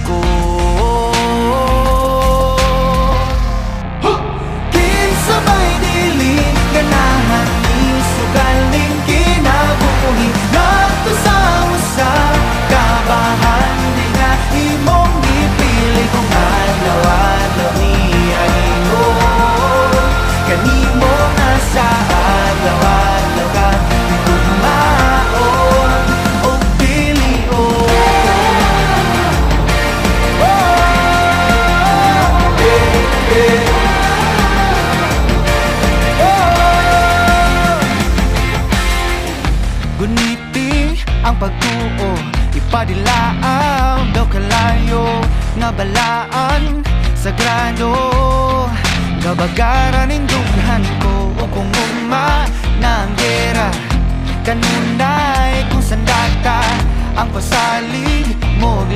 ko. Kinsabay dili ganahan ni sugaling kinabuhi ngadto sa usa kabahan di nga imong gipili kung adlaw-adlaw ni ingon kanimo nga sa adlaw-adlaw ka tugmaon o pilion. Guniti ang pagtuo, ipadilaang daw kalayo nga balaan sagrado. Gabagaran ning dughan ko o kung ugma na ang gera kanunay kung sandata ang pasalig mo